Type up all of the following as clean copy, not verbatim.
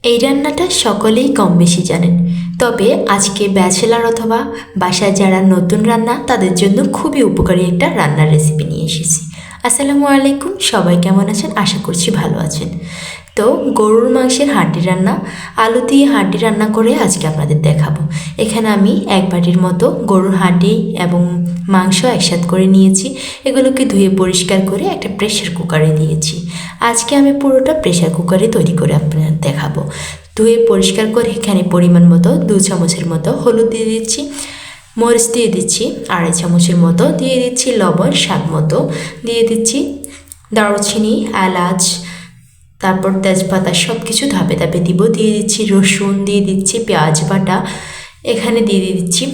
এই রান্নাটা সকলেই কম বেশি জানেন, তবে আজকে ব্যাচেলার অথবা বাসায় যারা নতুন রান্না তাদের জন্য খুবই উপকারী একটা রান্নার রেসিপি নিয়ে এসেছি। আসসালামু আলাইকুম, সবাই কেমন আছেন? আশা করছি ভালো আছেন। তো গরুর মাংসের হাঁডি রান্না, আলু দিয়ে হাঁডি রান্না করে আজকে আপনাদের দেখাবো। এখানে আমি এক বাটির মতো গরুর হাঁডি এবং মাংস একসাথে করে নিয়েছি। এগুলোকে ধুয়ে পরিষ্কার করে একটা প্রেশার কুকারে দিয়েছি। আজকে আমি পুরোটা প্রেশার কুকারে তৈরি করে আপনাদের দেখাবো। ধুয়ে পরিষ্কার করে এখানে পরিমাণ মতো 2 চামচের মতো হলুদ দিয়ে দিচ্ছি, মরিচ দিয়ে দিচ্ছি 2.5 চামচের মতো, দিয়ে দিচ্ছি লবণ স্বাদ মতো, দিয়ে দিচ্ছি দারুচিনি, এলাচ, তারপর তেজপাতা, সব কিছু ধাপে ধাপে দিব। দিয়ে দিচ্ছি রসুন, দিয়ে দিচ্ছি পেঁয়াজ বাটা। এখানে দিয়ে দিচ্ছি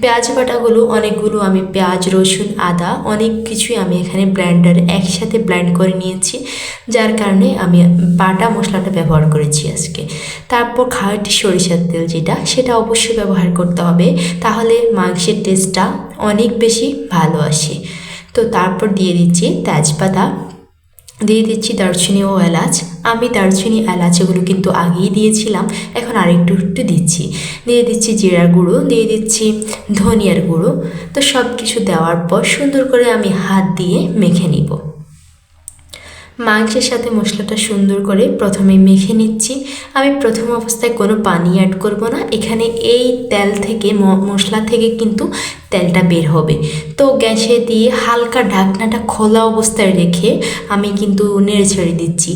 পেঁয়াজ বাটাগুলো অনেকগুলো, আমি পেঁয়াজ রসুন আদা অনেক কিছুই আমি এখানে ব্লেন্ডারে একসাথে ব্লেন্ড করে নিয়েছি, যার কারণে আমি বাটা মশলাটা ব্যবহার করেছি আজকে। তারপর খাঁটি সরিষার তেল সেটা অবশ্যই ব্যবহার করতে হবে, তাহলে মাংসের টেস্টটা অনেক বেশি ভালো আসে। তো তারপর দিয়ে দিচ্ছি তেজপাতা, দিয়ে দিচ্ছি দারচিনি ও এলাচ। আমি দারচিনি এলাচ এগুলো কিন্তু আগেই দিয়েছিলাম, এখন আরেকটু একটু দিচ্ছি। দিয়ে দিচ্ছি জিরার গুঁড়ো, দিয়ে দিচ্ছি ধনিয়ার গুঁড়ো। তো সব কিছু দেওয়ার পর সুন্দর করে আমি হাত দিয়ে মেখে নিব। মাংসের সাথে মশলাটা সুন্দর করে প্রথমে মেখে নিচ্ছি। আমি প্রথম অবস্থায় কোনো পানি অ্যাড করব না, এখানে এই তেল থেকে মশলা থেকে কিন্তু তেলটা বের হবে। তো গ্যাসে দিয়ে হালকা ঢাকনাটা খোলা অবস্থায় রেখে আমি কিন্তু নেড়ে ছেড়ে দিচ্ছি।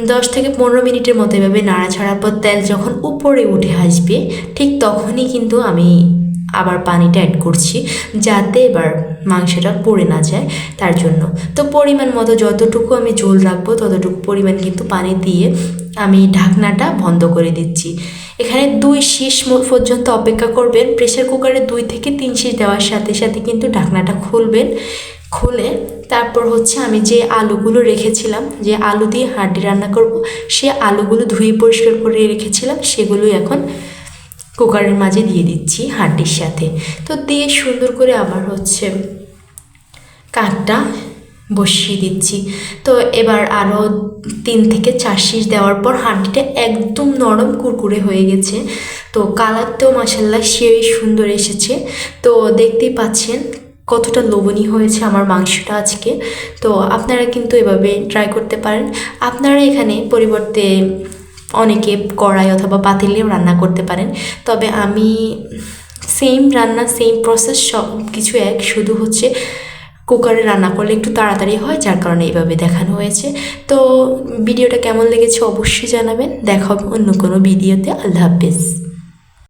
10 থেকে 15 মিনিটের মতো এভাবে নাড়াছাড়ার পর তেল যখন উপরে উঠে আসবে, ঠিক তখনই কিন্তু আমি আবার পানিটা অ্যাড করছি, যাতে এবার মাংসটা পড়ে না যায় তার জন্য। তো পরিমাণ মতো যতটুকু আমি ঝোল রাখবো ততটুকু পরিমাণ কিন্তু পানি দিয়ে আমি ঢাকনাটা বন্ধ করে দিচ্ছি। এখানে 2 শীষ পর্যন্ত অপেক্ষা করবেন। প্রেশার কুকারে 2 থেকে 3 শীষ দেওয়ার সাথে সাথে কিন্তু ঢাকনাটা খুলবেন। খুলে তারপর আমি যে আলুগুলো রেখেছিলাম, যে আলু দিয়ে হাঁডি রান্না করব, সে আলুগুলো ধুয়ে পরিষ্কার করে রেখেছিলাম, সেগুলোই এখন কুকারের মাঝে দিয়ে দিচ্ছি হাঁডির সাথে। তো দিয়ে সুন্দর করে আবার কাঠটা বসিয়ে দিচ্ছি। তো এবার আরও 3 থেকে 4 শীষ দেওয়ার পর হাঁডিটা একদম নরম কুরকুরে হয়ে গেছে। তো কালারটাও মাশাআল্লাহ সেই সুন্দর এসেছে। তো দেখতেই পাচ্ছেন কতটা লোভনীয় হয়েছে আমার মাংসটা আজকে। তো আপনারা কিন্তু এভাবে ট্রাই করতে পারেন। আপনারা এখানে পরিবর্তে অনেকে কড়াই অথবা পাতিলেও রান্না করতে পারেন, তবে আমি সেম রান্না সেম প্রসেস সব কিছু এক, শুধু কুকারে রান্না করলে একটু তাড়াতাড়ি হয়, যার কারণে এইভাবে দেখানো হয়েছে। তো ভিডিওটা কেমন লেগেছে অবশ্যই জানাবেন। দেখা হবে অন্য কোনো ভিডিওতে। আল্লাহ হাফেজ।